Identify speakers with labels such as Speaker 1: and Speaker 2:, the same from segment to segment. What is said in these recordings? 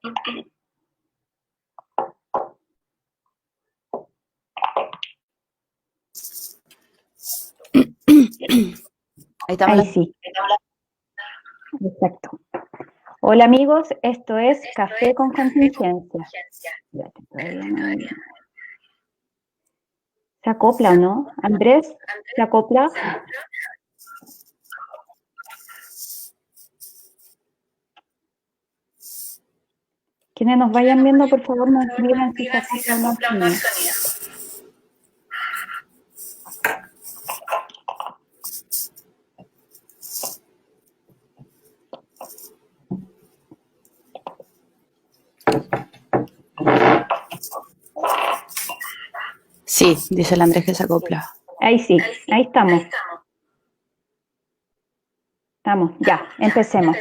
Speaker 1: Ahí estamos.
Speaker 2: Ahí sí. Exacto. Hola amigos, esto es Café con Contingencia. ¿Se acopla o no? Andrés, ¿se acopla? Quienes nos vayan viendo, por favor, nos escriban si se acopla o no el sonido.
Speaker 1: Sí, dice el Andrés que se acopla.
Speaker 2: Ahí sí, ahí estamos. Estamos, ya, empecemos.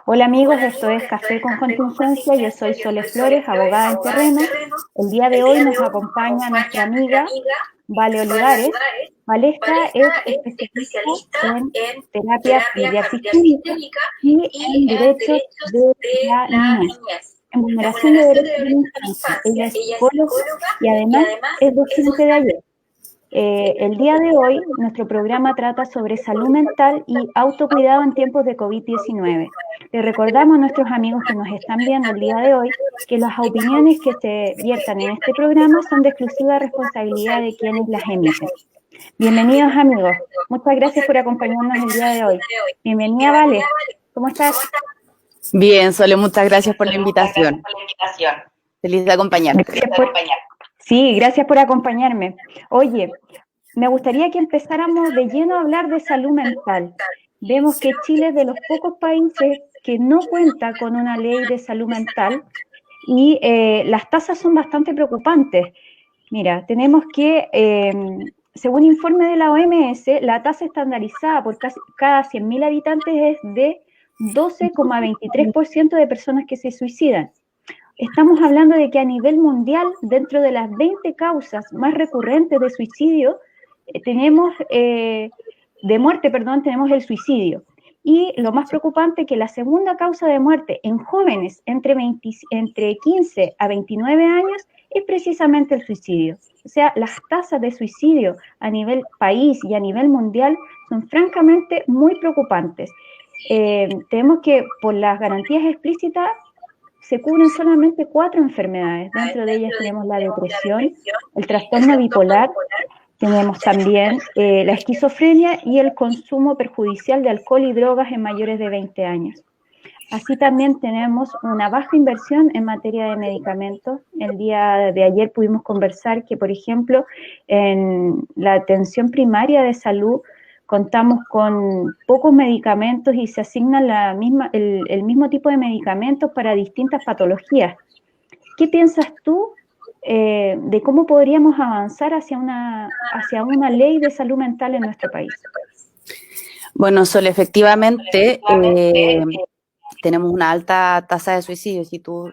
Speaker 2: Hola amigos, esto es Café con Contingencia, yo soy Sole Flores, abogada en terreno. El día de hoy nos acompaña nuestra amiga Vale Olivares. Valesca es especialista en terapia familiar sistémica y en derechos de la niñez, en vulneración de derechos de la infancia. Ella es psicóloga y además es docente de ayer. El día de hoy, nuestro programa trata sobre salud mental y autocuidado en tiempos de COVID-19. Les recordamos a nuestros amigos que nos están viendo el día de hoy que las opiniones que se viertan en este programa son de exclusiva responsabilidad de quienes las emiten. Bienvenidos amigos, muchas gracias por acompañarnos el día de hoy. Bienvenida Vale, ¿cómo estás?
Speaker 1: Bien, Sole, muchas gracias por la invitación. Feliz de acompañarte.
Speaker 2: Sí, gracias por acompañarme. Oye, me gustaría que empezáramos de lleno a hablar de salud mental. Vemos que Chile es de los pocos países que no cuenta con una ley de salud mental y las tasas son bastante preocupantes. Mira, tenemos que, según informe de la OMS, la tasa estandarizada por cada 100.000 habitantes es de 12,23% de personas que se suicidan. Estamos hablando de que a nivel mundial, dentro de las 20 causas más recurrentes de suicidio, tenemos el suicidio. Y lo más preocupante que la segunda causa de muerte en jóvenes entre 15 a 29 años es precisamente el suicidio. O sea, las tasas de suicidio a nivel país y a nivel mundial son francamente muy preocupantes. Tenemos que, por las garantías explícitas, se cubren solamente 4 enfermedades. Dentro de ellas tenemos la depresión, el trastorno bipolar, tenemos también la esquizofrenia y el consumo perjudicial de alcohol y drogas en mayores de 20 años. Así también tenemos una baja inversión en materia de medicamentos. El día de ayer pudimos conversar que, por ejemplo, en la atención primaria de salud contamos con pocos medicamentos y se asignan el mismo tipo de medicamentos para distintas patologías. ¿Qué piensas tú de cómo podríamos avanzar hacia una ley de salud mental en nuestro país?
Speaker 1: Bueno, Sol, efectivamente tenemos una alta tasa de suicidios. Si tú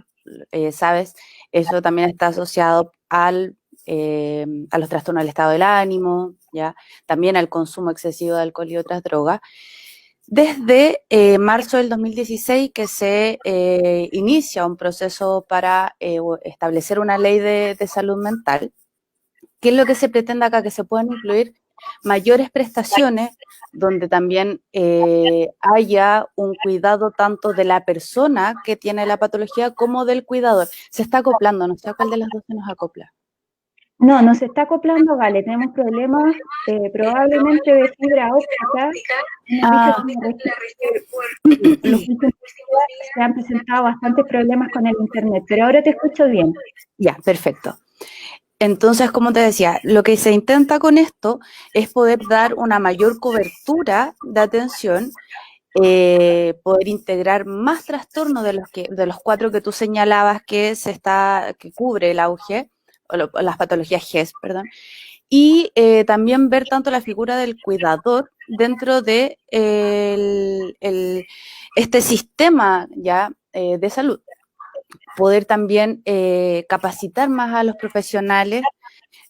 Speaker 1: sabes, eso también está asociado a los trastornos del estado del ánimo, ¿ya? También al consumo excesivo de alcohol y otras drogas. Desde marzo del 2016 que se inicia un proceso para establecer una ley de salud mental. ¿Qué es lo que se pretende acá? Que se puedan incluir mayores prestaciones donde también haya un cuidado tanto de la persona que tiene la patología como del cuidador. Se está acoplando, no sé a cuál de las dos se nos acopla.
Speaker 2: No se está acoplando, vale, tenemos problemas probablemente de fibra óptica. Los últimos días se han presentado bastantes problemas con el internet, pero ahora te escucho bien.
Speaker 1: Ya, perfecto. Entonces, como te decía, lo que se intenta con esto es poder dar una mayor cobertura de atención, poder integrar más trastornos de los 4 que tú señalabas que cubre el auge, o las patologías GES, perdón, y también ver tanto la figura del cuidador dentro de este sistema ya de salud. Poder también capacitar más a los profesionales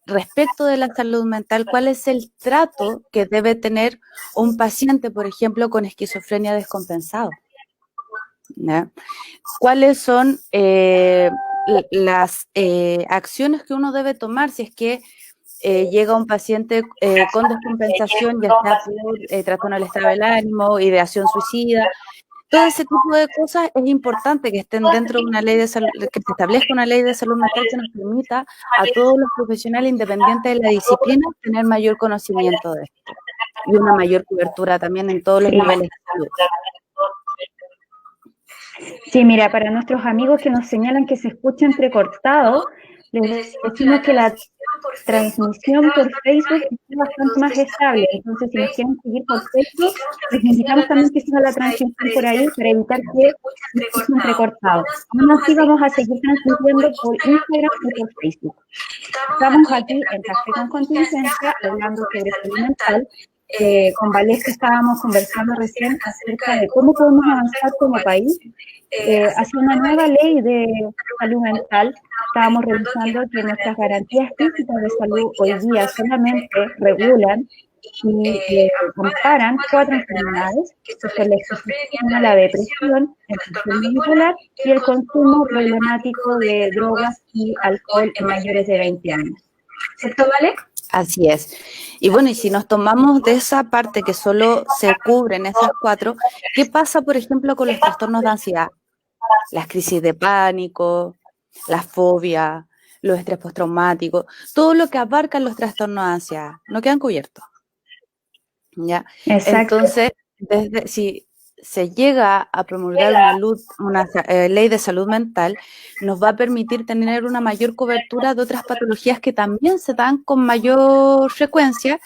Speaker 1: respecto de la salud mental, cuál es el trato que debe tener un paciente, por ejemplo, con esquizofrenia descompensado. ¿ya? ¿Cuáles son las acciones que uno debe tomar si es que llega un paciente con descompensación, ya sea por trastorno del estado del ánimo, ideación suicida? Todo ese tipo de cosas es importante que estén dentro de una ley de salud, que se establezca una ley de salud mental que nos permita a todos los profesionales independientes de la disciplina tener mayor conocimiento de esto y una mayor cobertura también en todos los niveles de salud.
Speaker 2: Sí, mira, para nuestros amigos que nos señalan que se escucha entrecortado, les decimos que la transmisión por Facebook es bastante más estable. Entonces, si nos quieren seguir por Facebook, les invitamos también que sigan la transmisión por ahí para evitar que se escuche entrecortado. Aún así, vamos a seguir transmitiendo por Instagram y por Facebook. Estamos aquí en Café con Contingencia hablando sobre salud mental. Con Valesca estábamos conversando recién acerca de cómo podemos avanzar como país hacia una nueva ley de salud mental. Estábamos revisando que nuestras garantías físicas de salud hoy día solamente regulan y comparan 4 enfermedades, que son la exposición, la depresión, el trastorno bipolar y el consumo problemático de drogas y alcohol en mayores de 20 años. ¿Cierto, Vale?
Speaker 1: Así es. Y bueno, y si nos tomamos de esa parte que solo se cubren esas 4, ¿qué pasa, por ejemplo, con los trastornos de ansiedad? Las crisis de pánico, la fobia, los estrés postraumáticos, todo lo que abarcan los trastornos de ansiedad, no quedan cubiertos. ¿Ya?
Speaker 2: Exacto.
Speaker 1: Entonces, si se llega a promulgar una ley de salud mental, nos va a permitir tener una mayor cobertura de otras patologías que también se dan con mayor frecuencia,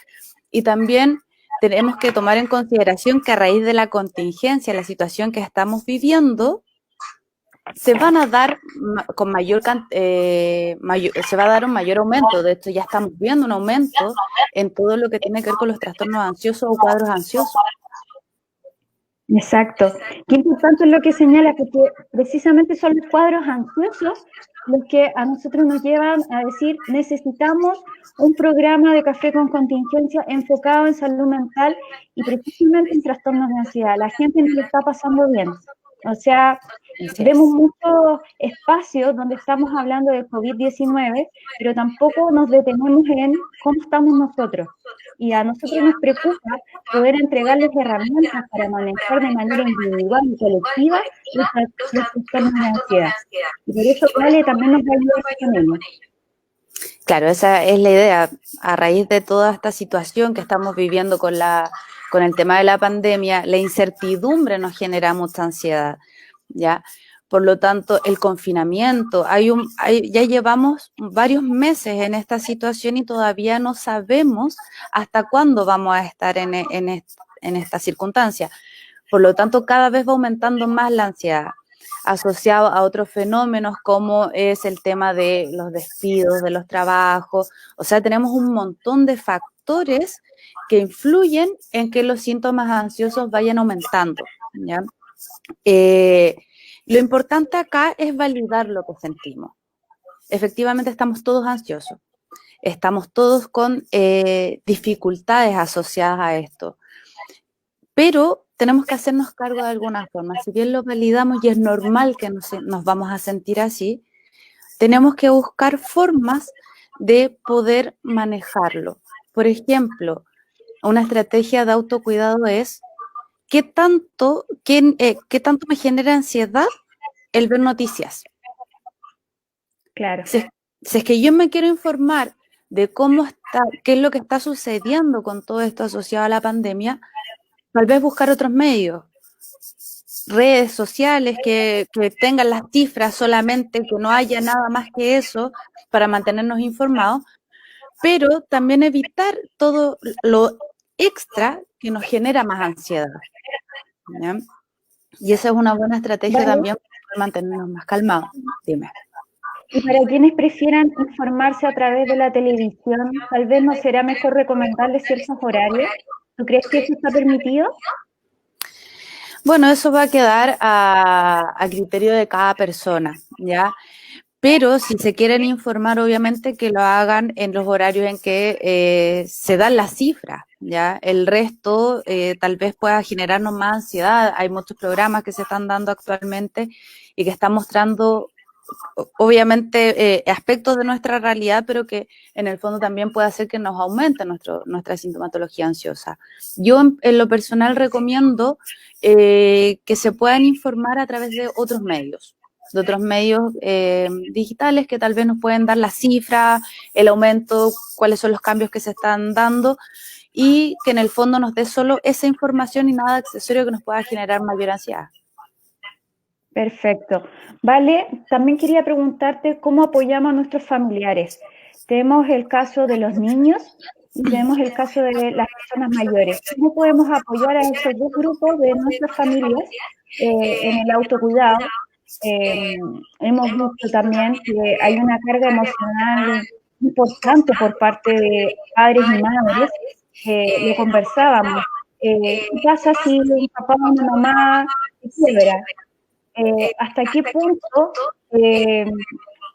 Speaker 1: y también tenemos que tomar en consideración que a raíz de la contingencia, la situación que estamos viviendo, se van a dar con se va a dar un mayor aumento. De hecho, ya estamos viendo un aumento en todo lo que tiene que ver con los trastornos ansiosos o cuadros ansiosos.
Speaker 2: Exacto. Qué importante es lo que señala, porque precisamente son los cuadros ansiosos los que a nosotros nos llevan a decir, necesitamos un programa de Café con Contingencia enfocado en salud mental y precisamente en trastornos de ansiedad. La gente no lo está pasando bien. O sea, vemos muchos espacios donde estamos hablando del COVID-19, pero tampoco nos detenemos en cómo estamos nosotros. Y a nosotros nos preocupa poder entregarles herramientas para manejar de manera individual y colectiva los trastornos de ansiedad. Y por eso Vale también nos va a ayudar con ello.
Speaker 1: Claro, esa es la idea. A raíz de toda esta situación que estamos viviendo con el tema de la pandemia, la incertidumbre nos genera mucha ansiedad, ¿ya? Por lo tanto, el confinamiento, ya llevamos varios meses en esta situación y todavía no sabemos hasta cuándo vamos a estar en esta circunstancia. Por lo tanto, cada vez va aumentando más la ansiedad, asociado a otros fenómenos como es el tema de los despidos, de los trabajos. O sea, tenemos un montón de factores que influyen en que los síntomas ansiosos vayan aumentando, ¿ya? Lo importante acá es validar lo que sentimos. Efectivamente, estamos todos ansiosos, estamos todos con dificultades asociadas a esto, pero tenemos que hacernos cargo de alguna forma. Si bien lo validamos y es normal que nos vamos a sentir así, tenemos que buscar formas de poder manejarlo. Por ejemplo, una estrategia de autocuidado es ¿qué tanto me genera ansiedad el ver noticias?
Speaker 2: Claro.
Speaker 1: Si es que yo me quiero informar de qué es lo que está sucediendo con todo esto asociado a la pandemia, tal vez buscar otros medios, redes sociales que tengan las cifras solamente, que no haya nada más que eso para mantenernos informados, pero también evitar todo lo extra que nos genera más ansiedad, ¿ya? Y esa es una buena estrategia también para mantenernos más calmados. Dime.
Speaker 2: Y para quienes prefieran informarse a través de la televisión, tal vez no será mejor recomendarles ciertos horarios. ¿Tú crees que eso está permitido?
Speaker 1: Bueno, eso va a quedar a criterio de cada persona, ¿ya? Pero si se quieren informar, obviamente que lo hagan en los horarios en que se dan las cifras, ¿ya? El resto tal vez pueda generarnos más ansiedad. Hay muchos programas que se están dando actualmente y que están mostrando, obviamente, aspectos de nuestra realidad, pero que en el fondo también puede hacer que nos aumente nuestra sintomatología ansiosa. Yo en lo personal recomiendo que se puedan informar a través de otros medios digitales que tal vez nos pueden dar las cifras, el aumento, cuáles son los cambios que se están dando y que en el fondo nos dé solo esa información y nada accesorio que nos pueda generar mayor ansiedad.
Speaker 2: Perfecto. Vale, también quería preguntarte cómo apoyamos a nuestros familiares. Tenemos el caso de los niños y tenemos el caso de las personas mayores. ¿Cómo podemos apoyar a esos dos grupos de nuestras familias en el autocuidado? Hemos visto también que hay una carga emocional importante por parte de padres y madres. Lo conversábamos. ¿Qué pasa si un papá o una mamá se quiebra? ¿Hasta qué punto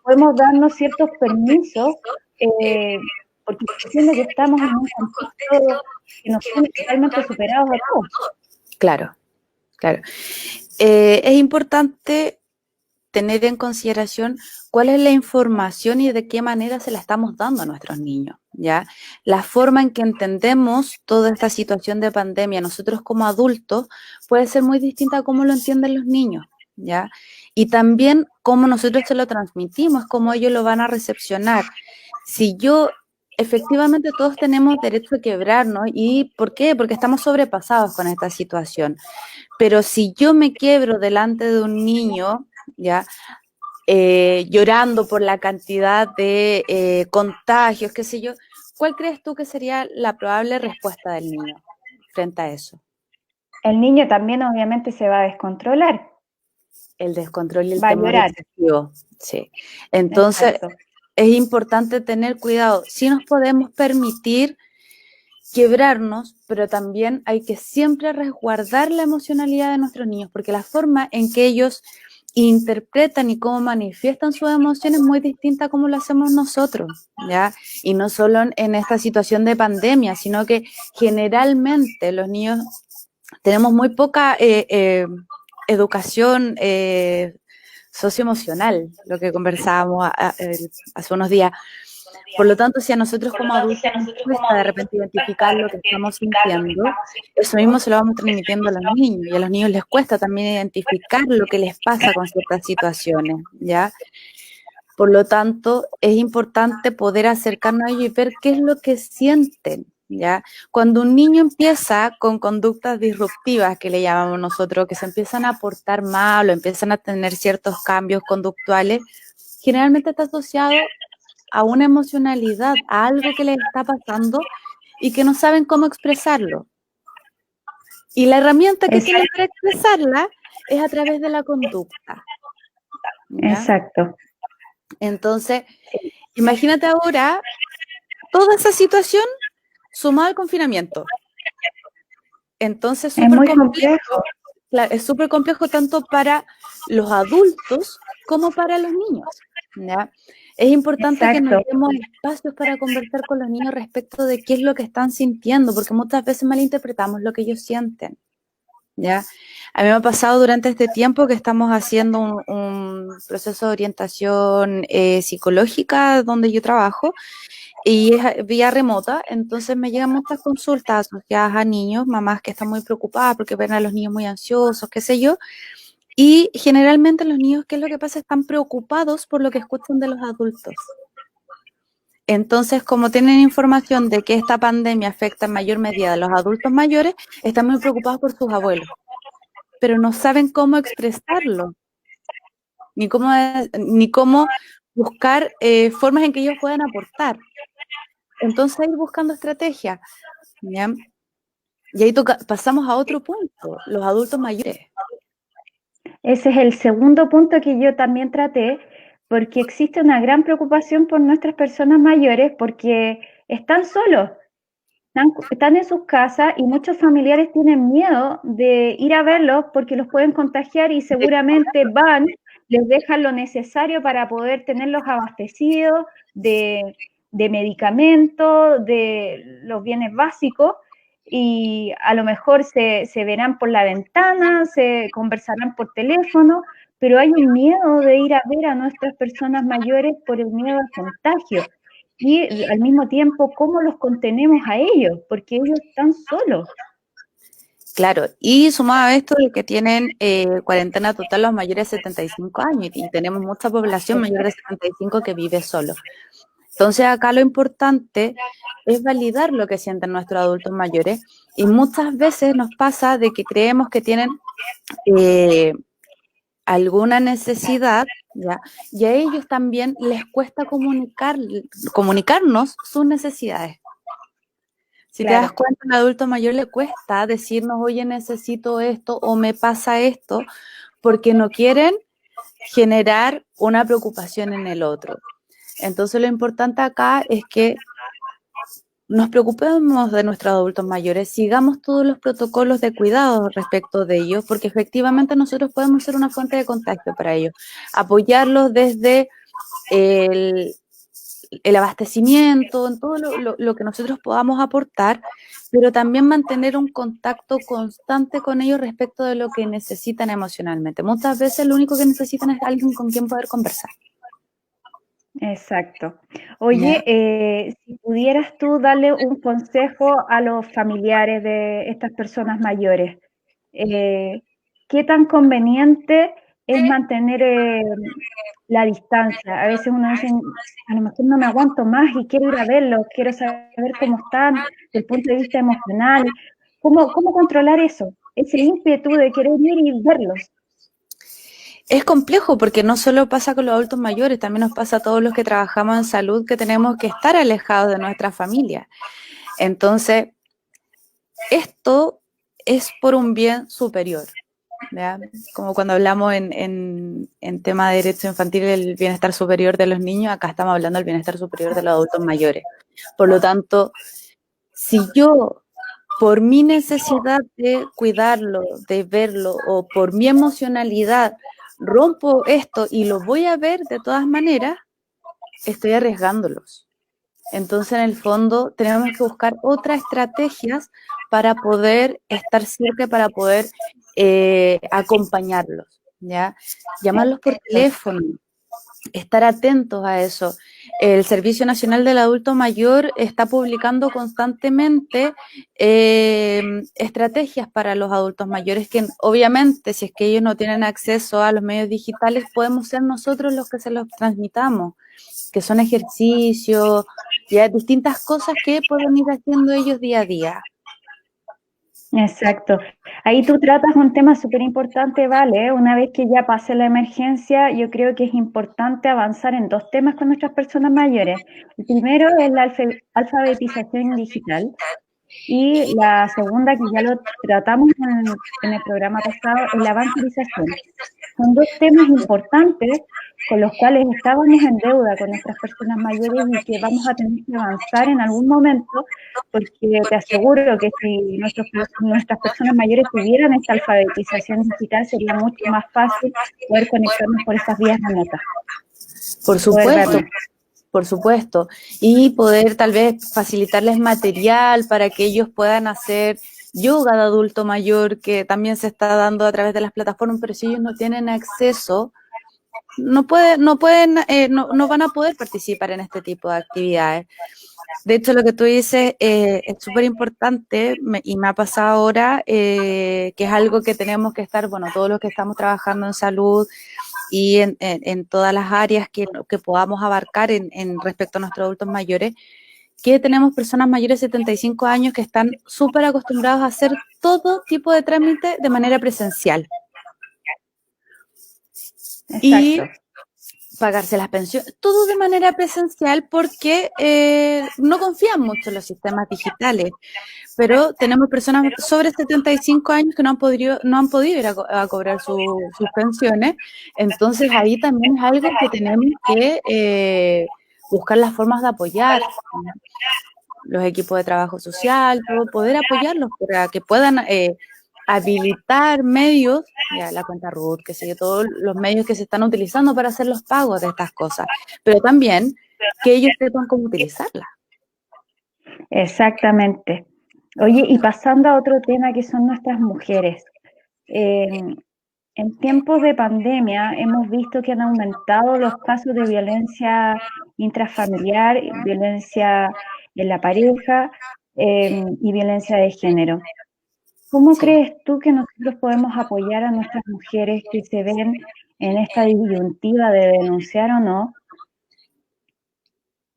Speaker 2: podemos darnos ciertos permisos? Porque siendo que estamos en un contexto que nos tiene totalmente superados a todos.
Speaker 1: Claro, claro. Es importante tener en consideración cuál es la información y de qué manera se la estamos dando a nuestros niños, ¿ya? La forma en que entendemos toda esta situación de pandemia nosotros como adultos puede ser muy distinta a cómo lo entienden los niños, ¿ya? Y también cómo nosotros se lo transmitimos, cómo ellos lo van a recepcionar. Si yo, efectivamente todos tenemos derecho a quebrarnos, ¿y por qué? Porque estamos sobrepasados con esta situación. Pero si yo me quiebro delante de un niño, ¿ya? Llorando por la cantidad de contagios, qué sé yo, ¿cuál crees tú que sería la probable respuesta del niño frente a eso?
Speaker 2: El niño también obviamente se va a descontrolar.
Speaker 1: El descontrol y el
Speaker 2: Va a
Speaker 1: temor
Speaker 2: llorar.
Speaker 1: excesivo, sí. Entonces,
Speaker 2: Exacto.
Speaker 1: es importante tener cuidado. Sí nos podemos permitir quebrarnos, pero también hay que siempre resguardar la emocionalidad de nuestros niños, porque la forma en que ellos interpretan y cómo manifiestan sus emociones es muy distinta a cómo lo hacemos nosotros, ¿ya? Y no solo en esta situación de pandemia, sino que generalmente los niños tenemos muy poca educación socioemocional, lo que conversábamos hace unos días. Por lo tanto, si a nosotros como adultos nos cuesta de repente identificar lo que estamos sintiendo, eso mismo se lo vamos transmitiendo a los niños, y a los niños les cuesta también identificar lo que les pasa con ciertas situaciones, ¿ya? Por lo tanto, es importante poder acercarnos a ellos y ver qué es lo que sienten, ¿ya? Cuando un niño empieza con conductas disruptivas, que le llamamos nosotros, que se empiezan a portar mal o empiezan a tener ciertos cambios conductuales, generalmente está asociado a una emocionalidad, a algo que les está pasando y que no saben cómo expresarlo. Y la herramienta que tienen para expresarla es a través de la conducta, ¿ya?
Speaker 2: Exacto.
Speaker 1: Entonces, imagínate ahora toda esa situación sumada al confinamiento. Entonces,
Speaker 2: es muy complejo.
Speaker 1: Claro, es súper complejo tanto para los adultos como para los niños, ¿ya? Es importante que nos demos espacios para conversar con los niños respecto de qué es lo que están sintiendo, porque muchas veces malinterpretamos lo que ellos sienten, ¿ya? A mí me ha pasado durante este tiempo que estamos haciendo un proceso de orientación psicológica donde yo trabajo, y es vía remota, entonces me llegan muchas consultas asociadas a niños, mamás que están muy preocupadas porque ven a los niños muy ansiosos, qué sé yo, y generalmente los niños, ¿qué es lo que pasa? Están preocupados por lo que escuchan de los adultos. Entonces, como tienen información de que esta pandemia afecta en mayor medida a los adultos mayores, están muy preocupados por sus abuelos, pero no saben cómo expresarlo, ni cómo buscar formas en que ellos puedan aportar. Entonces, ir buscando estrategias, ¿ya? Y ahí pasamos a otro punto, los adultos mayores.
Speaker 2: Ese es el segundo punto que yo también traté, porque existe una gran preocupación por nuestras personas mayores porque están solos, están en sus casas y muchos familiares tienen miedo de ir a verlos porque los pueden contagiar y seguramente van, les dejan lo necesario para poder tenerlos abastecidos de medicamentos, de los bienes básicos, y a lo mejor se verán por la ventana, se conversarán por teléfono, pero hay un miedo de ir a ver a nuestras personas mayores por el miedo al contagio. Y al mismo tiempo, ¿cómo los contenemos a ellos? Porque ellos están solos.
Speaker 1: Claro, y sumado a esto de que tienen cuarentena total los mayores de 75 años y tenemos mucha población mayor de 75 que vive solo. Entonces acá lo importante es validar lo que sienten nuestros adultos mayores y muchas veces nos pasa de que creemos que tienen alguna necesidad, ¿ya? Y a ellos también les cuesta comunicarnos sus necesidades. Si te das cuenta, al adulto mayor le cuesta decirnos, oye, necesito esto o me pasa esto, porque no quieren generar una preocupación en el otro. Entonces lo importante acá es que nos preocupemos de nuestros adultos mayores, sigamos todos los protocolos de cuidado respecto de ellos, porque efectivamente nosotros podemos ser una fuente de contagio para ellos. Apoyarlos desde el abastecimiento, en todo lo que nosotros podamos aportar, pero también mantener un contacto constante con ellos respecto de lo que necesitan emocionalmente. Muchas veces lo único que necesitan es alguien con quien poder conversar.
Speaker 2: Exacto. Oye, si pudieras tú darle un consejo a los familiares de estas personas mayores, ¿qué tan conveniente es mantener la distancia? A veces uno dice, a lo mejor no me aguanto más y quiero ir a verlos, quiero saber cómo están desde el punto de vista emocional. ¿Cómo controlar eso? Ese ímpetu de querer ir y verlos.
Speaker 1: Es complejo porque no solo pasa con los adultos mayores, también nos pasa a todos los que trabajamos en salud que tenemos que estar alejados de nuestra familia. Entonces, esto es por un bien superior, ¿ya? Como cuando hablamos en tema de derecho infantil, el bienestar superior de los niños, acá estamos hablando del bienestar superior de los adultos mayores. Por lo tanto, si yo, por mi necesidad de cuidarlo, de verlo, o por mi emocionalidad, rompo esto y lo voy a ver de todas maneras, estoy arriesgándolos. Entonces, en el fondo, tenemos que buscar otras estrategias para poder estar cerca, para poder acompañarlos, ¿ya? Llamarlos por teléfono, estar atentos a eso. El Servicio Nacional del Adulto Mayor está publicando constantemente estrategias para los adultos mayores que obviamente si es que ellos no tienen acceso a los medios digitales podemos ser nosotros los que se los transmitamos, que son ejercicios, ya distintas cosas que pueden ir haciendo ellos día a día.
Speaker 2: Exacto. Ahí tú tratas un tema súper importante, ¿vale? Una vez que ya pase la emergencia, yo creo que es importante avanzar en dos temas con nuestras personas mayores. El primero es la alfabetización digital y la segunda, que ya lo tratamos en el programa pasado, es la evangelización. Son dos temas importantes con los cuales estábamos en deuda con nuestras personas mayores y que vamos a tener que avanzar en algún momento, porque te aseguro que si nuestras personas mayores tuvieran esta alfabetización digital, sería mucho más fácil poder conectarnos por estas vías remotas.
Speaker 1: Por supuesto. Por supuesto, y poder tal vez facilitarles material para que ellos puedan hacer yoga de adulto mayor, que también se está dando a través de las plataformas, pero si ellos no tienen acceso, no van a poder participar en este tipo de actividades. De hecho, lo que tú dices es súper importante y me ha pasado ahora, que es algo que tenemos que estar, bueno, todos los que estamos trabajando en salud, y en todas las áreas que podamos abarcar en respecto a nuestros adultos mayores, que tenemos personas mayores de 75 años que están súper acostumbrados a hacer todo tipo de trámite de manera presencial. Exacto. Y pagarse las pensiones, todo de manera presencial porque no confían mucho en los sistemas digitales. Pero tenemos personas sobre 75 años que no han podido ir a cobrar sus pensiones, entonces ahí también es algo que tenemos que buscar las formas de apoyar, ¿no? Los equipos de trabajo social, poder apoyarlos para que puedan habilitar medios, ya la cuenta RUT, que sigue todos los medios que se están utilizando para hacer los pagos de estas cosas, pero también que ellos sepan cómo utilizarlas.
Speaker 2: Exactamente. Oye, y pasando a otro tema que son nuestras mujeres. En tiempos de pandemia hemos visto que han aumentado los casos de violencia intrafamiliar, violencia en la pareja y violencia de género. ¿Cómo
Speaker 1: Sí.
Speaker 2: crees tú que nosotros podemos apoyar a nuestras mujeres que se ven en esta disyuntiva de denunciar o no?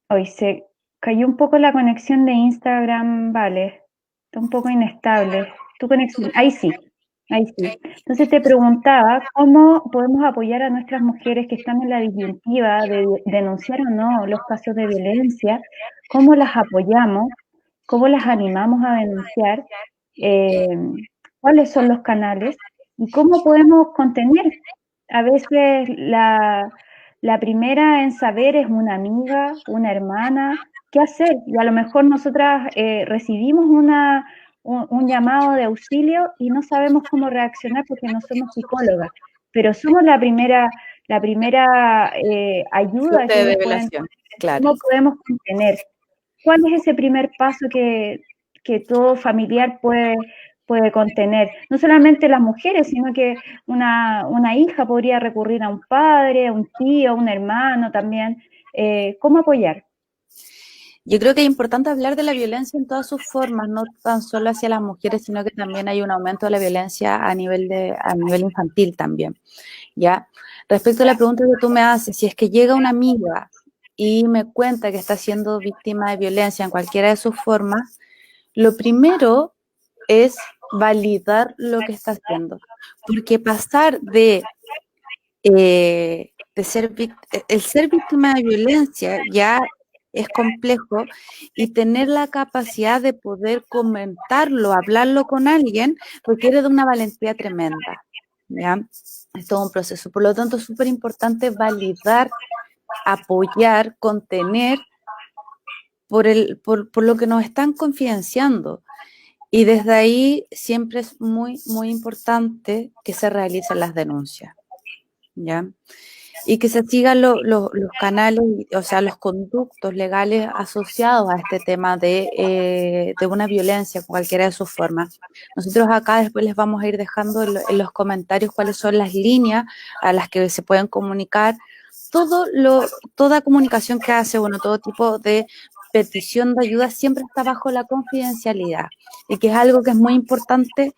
Speaker 2: Hoy se cayó un poco la conexión de Instagram, vale, está un poco inestable. Tu conexión, ahí sí, ahí sí. Entonces te preguntaba, ¿cómo podemos apoyar a nuestras mujeres que están en la disyuntiva de denunciar o no los casos de violencia? ¿Cómo las apoyamos? ¿Cómo las animamos a denunciar? Eh, ¿Cuáles son los canales? ¿Y cómo podemos contener? A veces la primera en saber es una amiga, una hermana, qué hacer. Y a lo mejor nosotras recibimos un llamado de auxilio y no sabemos cómo reaccionar porque no somos psicólogas, pero somos la primera ayuda que
Speaker 1: De
Speaker 2: ellas pueden
Speaker 1: revelación,
Speaker 2: tener.
Speaker 1: claro.
Speaker 2: ¿Cómo podemos contener? ¿Cuál es ese primer paso que todo familiar puede contener? No solamente las mujeres, sino que una hija podría recurrir a un padre, a un tío, a un hermano también. ¿Cómo apoyar?
Speaker 1: Yo creo que es importante hablar de la violencia en todas sus formas, no tan solo hacia las mujeres, sino que también hay un aumento de la violencia a nivel infantil también, ¿ya? Respecto a la pregunta que tú me haces, si es que llega una amiga y me cuenta que está siendo víctima de violencia en cualquiera de sus formas, lo primero es validar lo que está haciendo, porque pasar el ser víctima de violencia ya es complejo y tener la capacidad de poder comentarlo, hablarlo con alguien, requiere de una valentía tremenda, ¿ya? Es todo un proceso. Por lo tanto, es súper importante validar, apoyar, contener por lo que nos están confidenciando. Y desde ahí siempre es muy, muy importante que se realicen las denuncias, ¿ya? Y que se sigan los canales, o sea, los conductos legales asociados a este tema de una violencia, cualquiera de sus formas. Nosotros acá después les vamos a ir dejando en los comentarios cuáles son las líneas a las que se pueden comunicar. Toda comunicación que hace, bueno, todo tipo de petición de ayuda siempre está bajo la confidencialidad y que es algo que es muy importante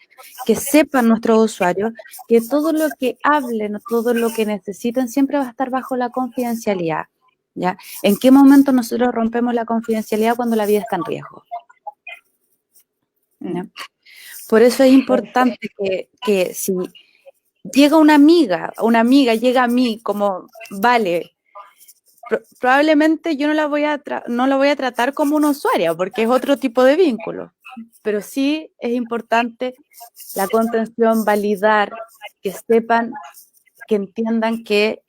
Speaker 1: que sepan nuestros usuarios, que todo lo que hablen o todo lo que necesiten siempre va a estar bajo la confidencialidad, ¿ya? ¿En qué momento nosotros rompemos la confidencialidad? Cuando la vida está en riesgo, ¿ya? Por eso es importante que si llega una amiga llega a mí como, vale, probablemente yo no la voy a tratar como una usuaria, porque es otro tipo de vínculo, pero sí es importante la contención, validar, que sepan, que entiendan que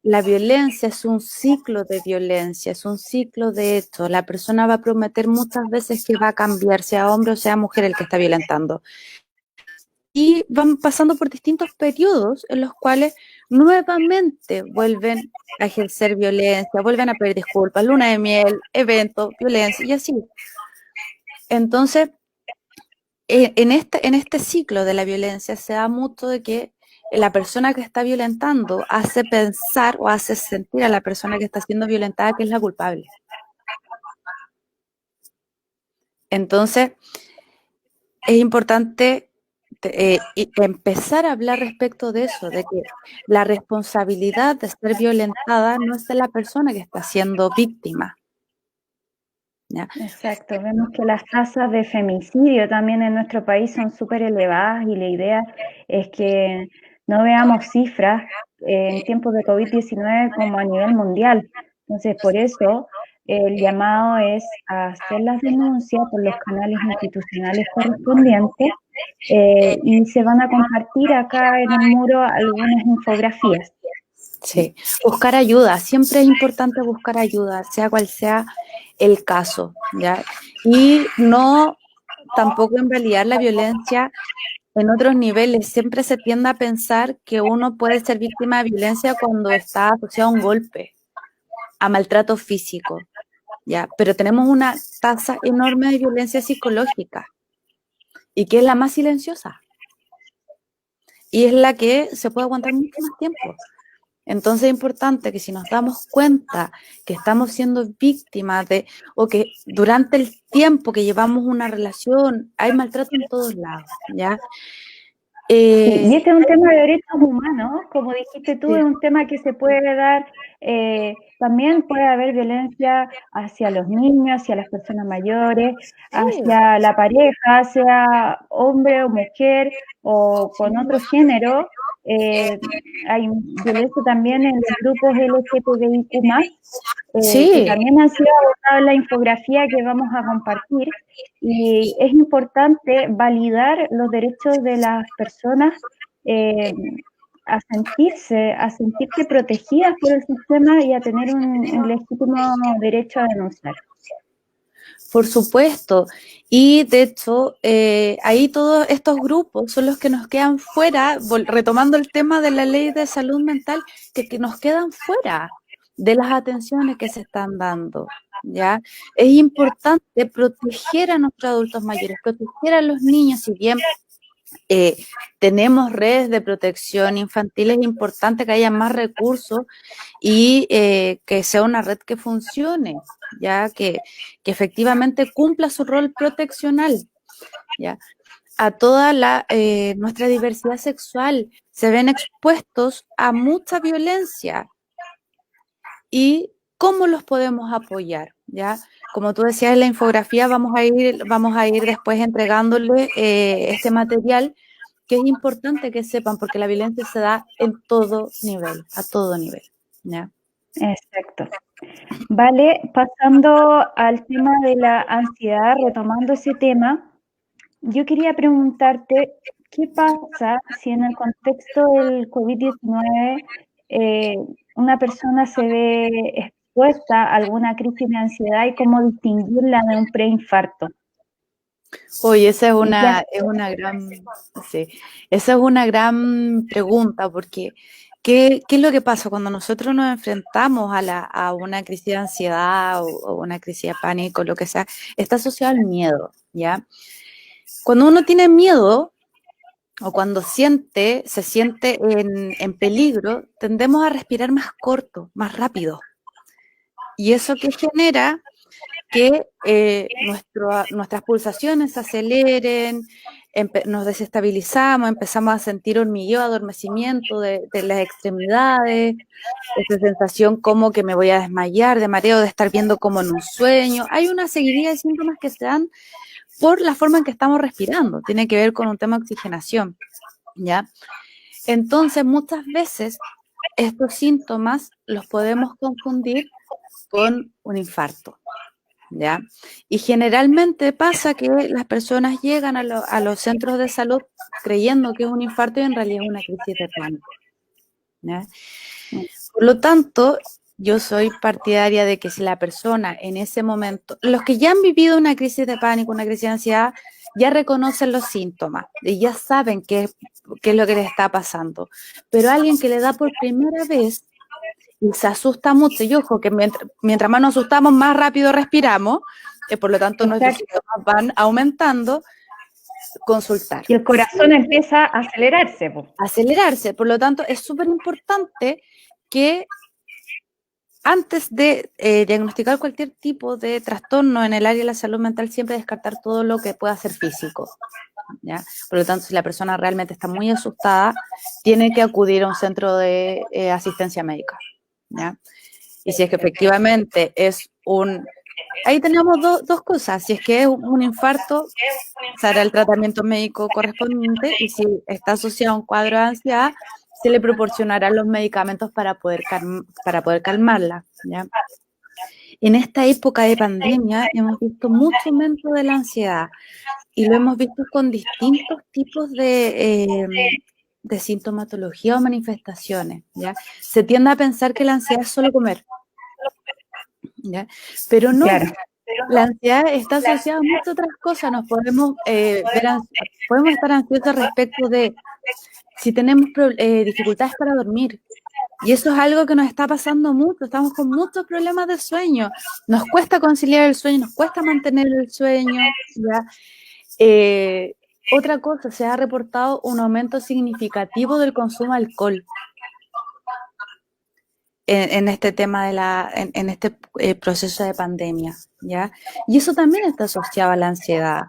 Speaker 1: la violencia es un ciclo de violencia, es un ciclo de hechos. La persona va a prometer muchas veces que va a cambiar, sea hombre o sea mujer el que está violentando. Y van pasando por distintos periodos en los cuales nuevamente vuelven a ejercer violencia, vuelven a pedir disculpas, luna de miel, evento, violencia y así. Entonces, en este ciclo de la violencia se da mucho de que la persona que está violentando hace pensar o hace sentir a la persona que está siendo violentada que es la culpable. Entonces, es importante empezar a hablar respecto de eso, de que la responsabilidad de ser violentada no es de la persona que está siendo víctima, ¿ya?
Speaker 2: Exacto, vemos que las tasas de femicidio también en nuestro país son súper elevadas y la idea es que no veamos cifras en tiempos de COVID-19 como a nivel mundial. Entonces, por eso el llamado es a hacer las denuncias por los canales institucionales correspondientes y se van a compartir acá en el muro algunas infografías.
Speaker 1: Sí, buscar ayuda, siempre es importante buscar ayuda, sea cual sea el caso, ¿ya? Y no tampoco invalidar la violencia en otros niveles. Siempre se tiende a pensar que uno puede ser víctima de violencia cuando está asociado a un golpe, a maltrato físico, ¿ya? Pero tenemos una tasa enorme de violencia psicológica, y que es la más silenciosa y es la que se puede aguantar mucho más tiempo. Entonces es importante que si nos damos cuenta que estamos siendo víctimas de, o que durante el tiempo que llevamos una relación hay maltrato en todos lados, ¿ya?
Speaker 2: Sí, y este es un tema de derechos humanos, como dijiste tú,
Speaker 1: Sí.
Speaker 2: es un tema que se puede dar, también puede haber violencia hacia los niños, hacia las personas mayores, hacia la pareja, sea hombre o mujer o con otro género. Hay violencia también en los grupos LGTBIQ+, que
Speaker 1: Sí,
Speaker 2: también han sido abordados en la infografía que vamos a compartir. Y es importante validar los derechos de las personas eh, a sentirse protegidas por el sistema y a tener un legítimo derecho a denunciar.
Speaker 1: por supuesto. Y de hecho, ahí todos estos grupos son los que nos quedan fuera, retomando el tema de la ley de salud mental, que nos quedan fuera de las atenciones que se están dando. ¿Ya? Es importante proteger a nuestros adultos mayores, proteger a los niños, si bien tenemos redes de protección infantil, es importante que haya más recursos y que sea una red que funcione, ya que efectivamente cumpla su rol proteccional, ya. A toda nuestra diversidad sexual se ven expuestos a mucha violencia y cómo los podemos apoyar, ya. Como tú decías en la infografía, vamos a ir después entregándole este material, que es importante que sepan, porque la violencia se da en todo nivel, a todo nivel, ¿ya?
Speaker 2: Exacto. Vale, pasando al tema de la ansiedad, retomando ese tema, yo quería preguntarte, ¿qué pasa si en el contexto del COVID-19 una persona se ve expuesta a alguna crisis de ansiedad y cómo distinguirla de un preinfarto?
Speaker 1: Oye, esa es
Speaker 2: ¿Y qué
Speaker 1: una,
Speaker 2: hacer?
Speaker 1: es una gran, sí, esa es una gran pregunta, porque ¿qué es lo que pasa cuando nosotros nos enfrentamos a una crisis de ansiedad o una crisis de pánico, lo que sea? Está asociado al miedo, ¿ya? Cuando uno tiene miedo o cuando se siente en peligro, tendemos a respirar más corto, más rápido. Y eso que genera que nuestras pulsaciones se aceleren, nos desestabilizamos, empezamos a sentir hormigueo, adormecimiento de las extremidades, esa sensación como que me voy a desmayar, de mareo, de estar viendo como en un sueño. Hay una seguidilla de síntomas que se dan por la forma en que estamos respirando, tiene que ver con un tema de oxigenación, ¿ya? Entonces, muchas veces estos síntomas los podemos confundir con un infarto, ¿ya? Y generalmente pasa que las personas llegan a los centros de salud creyendo que es un infarto y en realidad es una crisis de pánico, ¿ya? Por lo tanto, yo soy partidaria de que si la persona en ese momento, los que ya han vivido una crisis de pánico, una crisis de ansiedad, ya reconocen los síntomas y ya saben qué es lo que les está pasando. Pero alguien que le da por primera vez y se asusta mucho, y ojo, que mientras más nos asustamos, más rápido respiramos, por lo tanto nuestros
Speaker 2: Exacto.
Speaker 1: síntomas van aumentando, consultar.
Speaker 2: Y el corazón empieza a acelerarse, po.
Speaker 1: Acelerarse, por lo tanto es súper importante que antes de diagnosticar cualquier tipo de trastorno en el área de la salud mental, siempre descartar todo lo que pueda ser físico, ¿ya? Por lo tanto, si la persona realmente está muy asustada, tiene que acudir a un centro de asistencia médica, ¿ya? Y si es que efectivamente es ahí tenemos dos cosas. Si es que es un infarto, se hará el tratamiento médico correspondiente y si está asociado a un cuadro de ansiedad, se le proporcionarán los medicamentos para poder calmarla, ¿ya? En esta época de pandemia hemos visto mucho aumento de la ansiedad y lo hemos visto con distintos tipos de sintomatología o manifestaciones, ¿ya? Se tiende a pensar que la ansiedad es solo comer, ¿ya? Pero no,
Speaker 2: Claro.
Speaker 1: la ansiedad está asociada a muchas otras cosas. Nos podemos podemos estar ansiosos respecto de si tenemos dificultades para dormir. Y eso es algo que nos está pasando mucho. Estamos con muchos problemas de sueño. Nos cuesta conciliar el sueño, nos cuesta mantener el sueño, ¿ya? Otra cosa, se ha reportado un aumento significativo del consumo de alcohol en este tema en este proceso de pandemia, ¿ya? Y eso también está asociado a la ansiedad.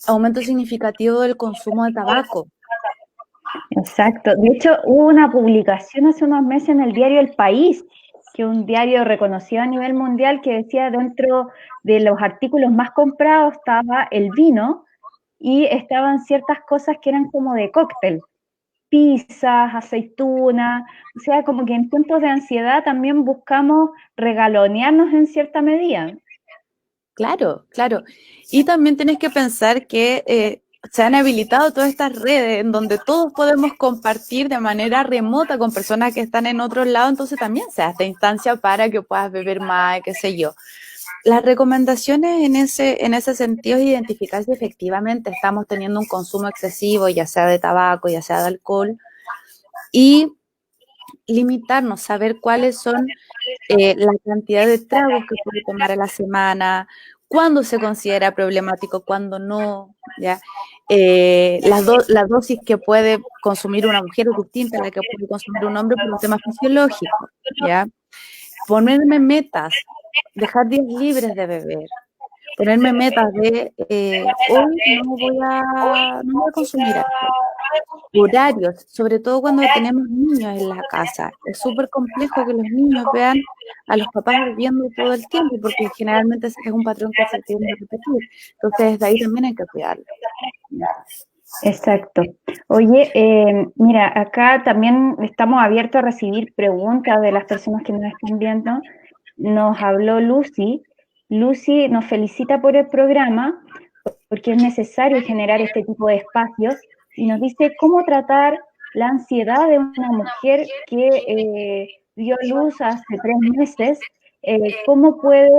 Speaker 1: Aumento significativo del consumo de tabaco.
Speaker 2: Exacto. De hecho, hubo una publicación hace unos meses en el diario El País, que es un diario reconocido a nivel mundial, que decía dentro de los artículos más comprados estaba el vino y estaban ciertas cosas que eran como de cóctel, pizzas, aceitunas, o sea, como que en tiempos de ansiedad también buscamos regalonearnos en cierta medida.
Speaker 1: Claro, claro. Y también tienes que pensar que se han habilitado todas estas redes en donde todos podemos compartir de manera remota con personas que están en otro lado, entonces también se hace instancia para que puedas beber más, qué sé yo. Las recomendaciones en ese sentido es identificar si efectivamente estamos teniendo un consumo excesivo, ya sea de tabaco, ya sea de alcohol, y limitarnos, saber cuáles son la cantidad de tragos que puede tomar a la semana, cuándo se considera problemático, cuándo no, ¿ya? La dosis que puede consumir una mujer es distinta a la que puede consumir un hombre por un tema fisiológico, ¿ya? Ponerme metas, dejar días libres de beber, ponerme metas de hoy no voy a consumir alcohol. Horarios, sobre todo cuando tenemos niños en la casa. Es súper complejo que los niños vean a los papás bebiendo todo el tiempo, porque generalmente es un patrón que se tiende a repetir. Entonces, desde ahí también hay que cuidarlo.
Speaker 2: Exacto. Oye, mira, acá también estamos abiertos a recibir preguntas de las personas que nos están viendo. Nos habló Lucy. Lucy nos felicita por el programa porque es necesario generar este tipo de espacios y nos dice cómo tratar la ansiedad de una mujer que dio luz hace 3 meses, cómo puede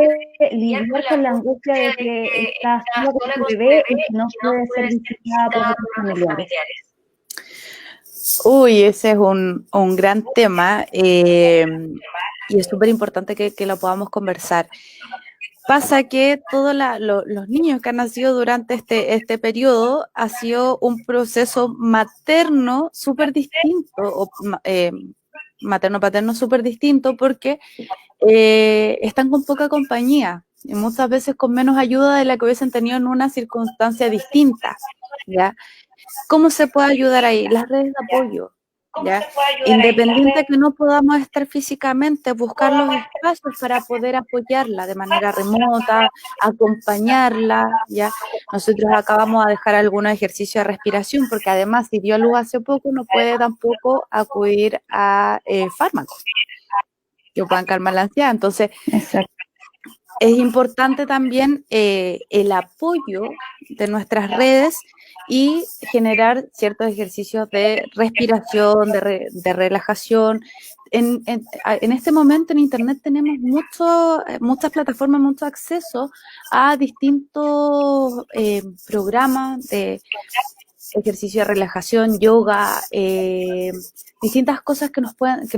Speaker 2: lidiar con la angustia de que está sola con su bebé y que no puede ser visitada por otros familiares.
Speaker 1: Uy, ese es un gran tema y es súper importante que lo podamos conversar. Pasa que todos los niños que han nacido durante este periodo ha sido un proceso materno súper distinto, o materno-paterno súper distinto, porque están con poca compañía y muchas veces con menos ayuda de la que hubiesen tenido en una circunstancia distinta, ¿ya? ¿Cómo se puede ayudar ahí? Las redes de apoyo, ¿ya? Independiente que no podamos estar físicamente, buscar los espacios para poder apoyarla de manera remota, acompañarla, ¿ya? Nosotros acabamos de dejar algunos ejercicios de respiración, porque además, si dio a luz hace poco, no puede tampoco acudir a fármacos que puedan calmar la ansiedad. Entonces,
Speaker 2: Exacto.
Speaker 1: es importante también el apoyo de nuestras redes y generar ciertos ejercicios de respiración, de relajación. En este momento en Internet tenemos muchas plataformas, mucho acceso a distintos programas de ejercicio de relajación, yoga, distintas cosas que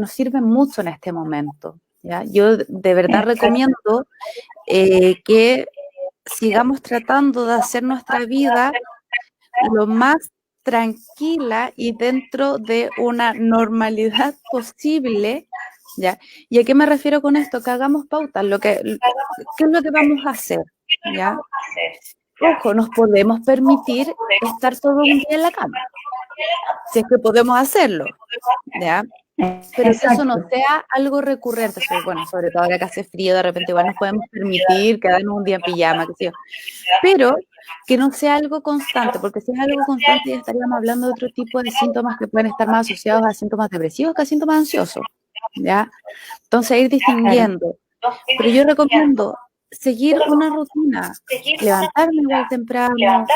Speaker 1: nos sirven mucho en este momento, ¿ya? Yo de verdad recomiendo que sigamos tratando de hacer nuestra vida lo más tranquila y dentro de una normalidad posible, ¿ya? ¿Y a qué me refiero con esto? Que hagamos pautas, ¿qué es lo que vamos a hacer? ¿Ya? Ojo, nos podemos permitir estar todo un día en la cama, si es que podemos hacerlo, ¿ya? Pero que eso no sea algo recurrente, bueno, sobre todo ahora que hace frío, de repente igual nos podemos permitir quedarnos un día en pijama, qué sé yo, pero que no sea algo constante, porque si es algo constante ya estaríamos hablando de otro tipo de síntomas que pueden estar más asociados a síntomas depresivos que a síntomas ansiosos, ¿ya? Entonces ir distinguiendo. Pero yo recomiendo seguir una rutina, levantarme igual temprano,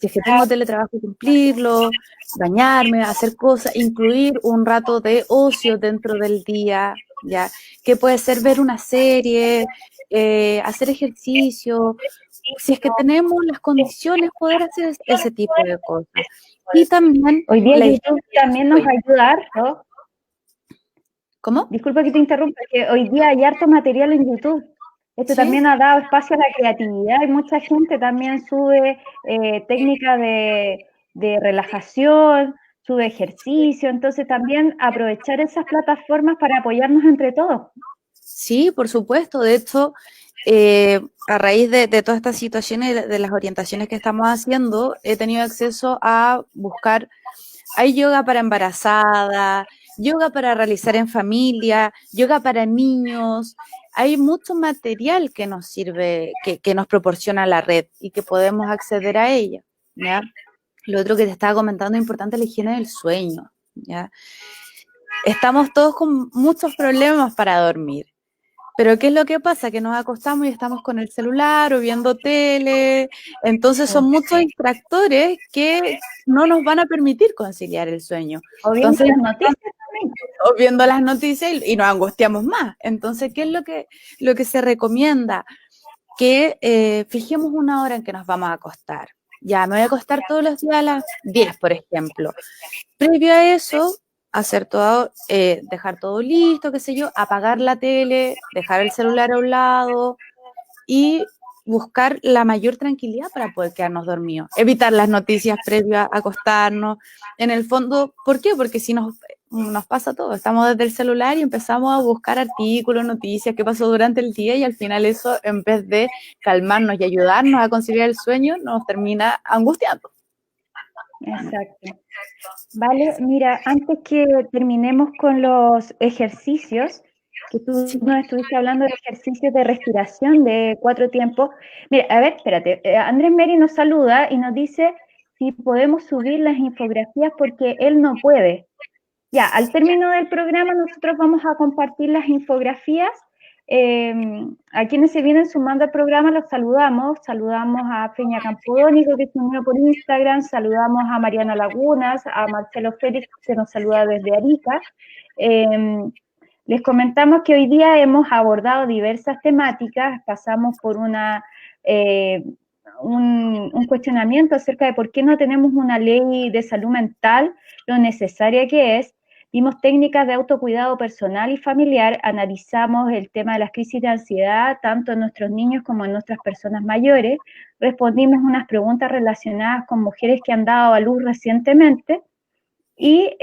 Speaker 1: si es que tengo teletrabajo, cumplirlo, bañarme, hacer cosas, incluir un rato de ocio dentro del día, ¿ya? Que puede ser ver una serie, hacer ejercicio, si es que tenemos las condiciones, poder hacer ese tipo de cosas. Y también...
Speaker 2: Hoy día YouTube también nos ayuda harto.
Speaker 1: ¿Cómo?
Speaker 2: Disculpa que te interrumpa, que hoy día hay harto material en YouTube. Esto
Speaker 1: ¿Sí?
Speaker 2: también ha dado espacio a la creatividad y mucha gente también sube técnicas de relajación, sube ejercicio, entonces también aprovechar esas plataformas para apoyarnos entre todos.
Speaker 1: Sí, por supuesto. De hecho, a raíz de todas estas situaciones, de las orientaciones que estamos haciendo, he tenido acceso a buscar, hay yoga para embarazada, yoga para realizar en familia, yoga para niños. Hay mucho material que nos sirve, que nos proporciona la red y que podemos acceder a ella, ¿ya? Lo otro que te estaba comentando es importante la higiene del sueño, ¿ya? Estamos todos con muchos problemas para dormir. Pero ¿qué es lo que pasa? Que nos acostamos y estamos con el celular o viendo tele. Entonces son muchos distractores que no nos van a permitir conciliar el sueño.
Speaker 2: O viendo
Speaker 1: Entonces,
Speaker 2: las noticias también.
Speaker 1: o viendo las noticias y nos angustiamos más. Entonces, ¿qué es lo que se recomienda? Que fijemos una hora en que nos vamos a acostar. Ya, me voy a acostar todos los días a las 10, por ejemplo. Previo a eso, hacer todo, dejar todo listo, qué sé yo, apagar la tele, dejar el celular a un lado y buscar la mayor tranquilidad para poder quedarnos dormidos. Evitar las noticias previo a acostarnos. En el fondo, ¿por qué? Porque si nos pasa todo, estamos desde el celular y empezamos a buscar artículos, noticias, qué pasó durante el día y al final eso, en vez de calmarnos y ayudarnos a conciliar el sueño, nos termina angustiando.
Speaker 2: Exacto. Vale, mira, antes que terminemos con los ejercicios, que tú
Speaker 1: Sí.
Speaker 2: nos estuviste hablando de ejercicios de respiración de 4 tiempos. Mira, a ver, espérate, Andrés Meri nos saluda y nos dice si podemos subir las infografías porque él no puede. Ya, al término del programa nosotros vamos a compartir las infografías. A quienes se vienen sumando al programa los saludamos a Feña Campodónico que se unió por Instagram, saludamos a Mariana Lagunas, a Marcelo Félix que nos saluda desde Arica. Les comentamos que hoy día hemos abordado diversas temáticas, pasamos por un cuestionamiento acerca de por qué no tenemos una ley de salud mental, lo necesaria que es. Vimos técnicas de autocuidado personal y familiar, analizamos el tema de las crisis de ansiedad, tanto en nuestros niños como en nuestras personas mayores, respondimos unas preguntas relacionadas con mujeres que han dado a luz recientemente y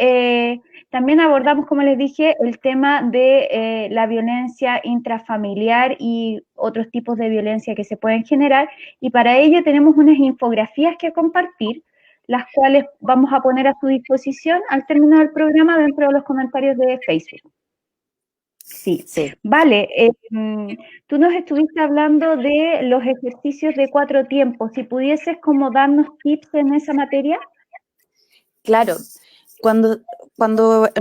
Speaker 2: también abordamos, como les dije, el tema de la violencia intrafamiliar y otros tipos de violencia que se pueden generar. Y para ello tenemos unas infografías que compartir, las cuales vamos a poner a su disposición al terminar el programa dentro de los comentarios de Facebook. Sí,
Speaker 1: Sí.
Speaker 2: vale. Tú nos estuviste hablando de los ejercicios de 4 tiempos. Si pudieses como darnos tips en esa materia.
Speaker 1: Claro, cuando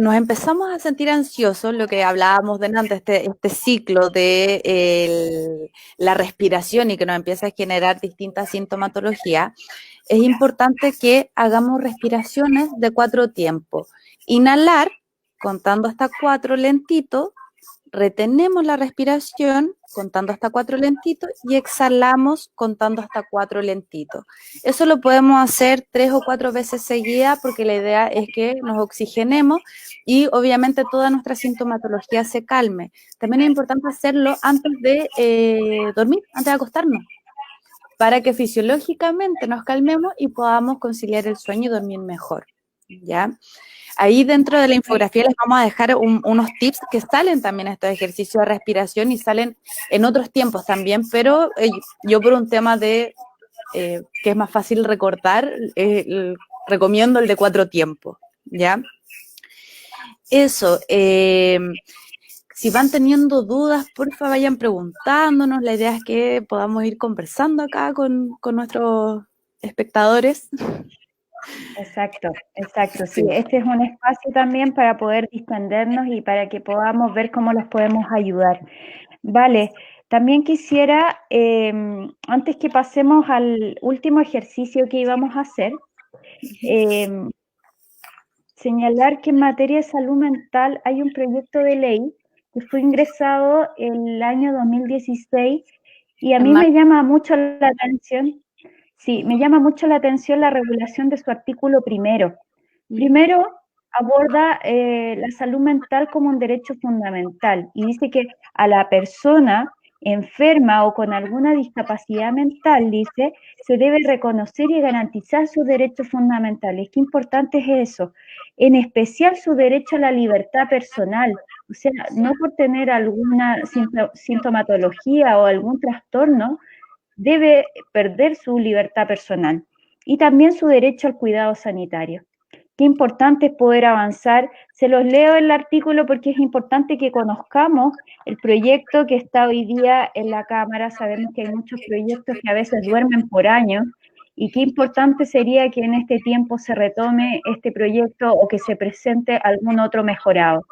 Speaker 1: nos empezamos a sentir ansiosos, lo que hablábamos de antes, este ciclo de la respiración y que nos empieza a generar distintas sintomatologías, es importante que hagamos respiraciones de 4 tiempos. Inhalar, contando hasta 4 lentito, retenemos la respiración contando hasta 4 lentitos y exhalamos contando hasta 4 lentitos. Eso lo podemos hacer 3 o 4 veces seguidas porque la idea es que nos oxigenemos y obviamente toda nuestra sintomatología se calme. También es importante hacerlo antes de dormir, antes de acostarnos, para que fisiológicamente nos calmemos y podamos conciliar el sueño y dormir mejor. ¿Ya? Ahí dentro de la infografía les vamos a dejar unos tips que salen también estos ejercicios de respiración y salen en otros tiempos también, pero yo por un tema de que es más fácil recortar, recomiendo el de 4 tiempos, ¿ya? Eso, si van teniendo dudas, porfa vayan preguntándonos, la idea es que podamos ir conversando acá con nuestros espectadores.
Speaker 2: Exacto, exacto. Sí, este es un espacio también para poder distendernos y para que podamos ver cómo los podemos ayudar. Vale, también quisiera, antes que pasemos al último ejercicio que íbamos a hacer, señalar que en materia de salud mental hay un proyecto de ley que fue ingresado el año 2016 y a mí me llama mucho la atención. Sí, me llama mucho la atención la regulación de su artículo primero. Primero, aborda la salud mental como un derecho fundamental y dice que a la persona enferma o con alguna discapacidad mental, dice, se debe reconocer y garantizar sus derechos fundamentales. Qué importante es eso, en especial su derecho a la libertad personal. O sea, no por tener alguna sintomatología o algún trastorno, debe perder su libertad personal y también su derecho al cuidado sanitario. Qué importante es poder avanzar. Se los leo el artículo porque es importante que conozcamos el proyecto que está hoy día en la Cámara. Sabemos que hay muchos proyectos que a veces duermen por años y qué importante sería que en este tiempo se retome este proyecto o que se presente algún otro mejorado.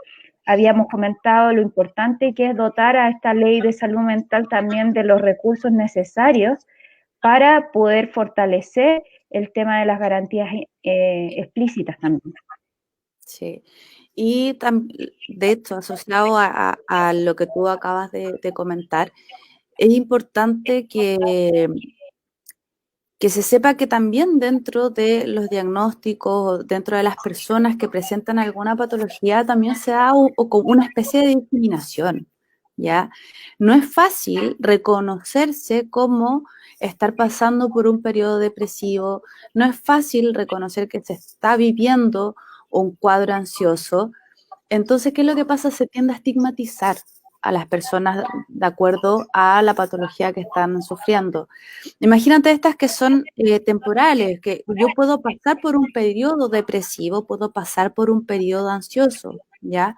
Speaker 2: Habíamos comentado lo importante que es dotar a esta ley de salud mental también de los recursos necesarios para poder fortalecer el tema de las garantías explícitas también.
Speaker 1: Sí. Y de hecho, asociado a lo que tú acabas de comentar, es importante que se sepa que también dentro de los diagnósticos, dentro de las personas que presentan alguna patología, también se da una especie de discriminación, ¿ya? No es fácil reconocerse como estar pasando por un periodo depresivo, no es fácil reconocer que se está viviendo un cuadro ansioso. Entonces, ¿qué es lo que pasa? Se tiende a estigmatizar a las personas de acuerdo a la patología que están sufriendo. Imagínate estas que son temporales, que yo puedo pasar por un periodo depresivo, puedo pasar por un periodo ansioso, ¿ya?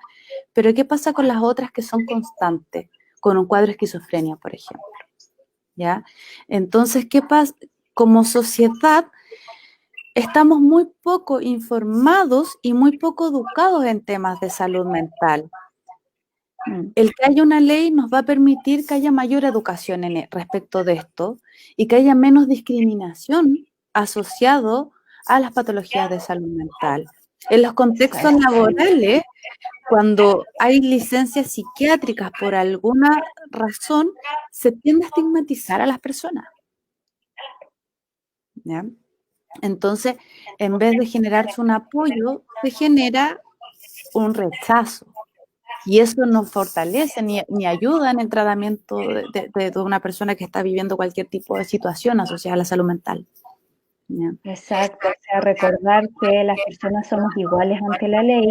Speaker 1: Pero ¿qué pasa con las otras que son constantes? Con un cuadro de esquizofrenia, por ejemplo, ¿ya? Entonces, ¿qué pasa? Como sociedad, estamos muy poco informados y muy poco educados en temas de salud mental. El que haya una ley nos va a permitir que haya mayor educación respecto de esto y que haya menos discriminación asociado a las patologías de salud mental. En los contextos laborales, cuando hay licencias psiquiátricas por alguna razón, se tiende a estigmatizar a las personas, ¿ya? Entonces, en vez de generarse un apoyo, se genera un rechazo. Y eso no fortalece ni ayuda en el tratamiento de una persona que está viviendo cualquier tipo de situación asociada a la salud mental. ¿Ya?
Speaker 2: Exacto, o sea, recordar que las personas somos iguales ante la ley,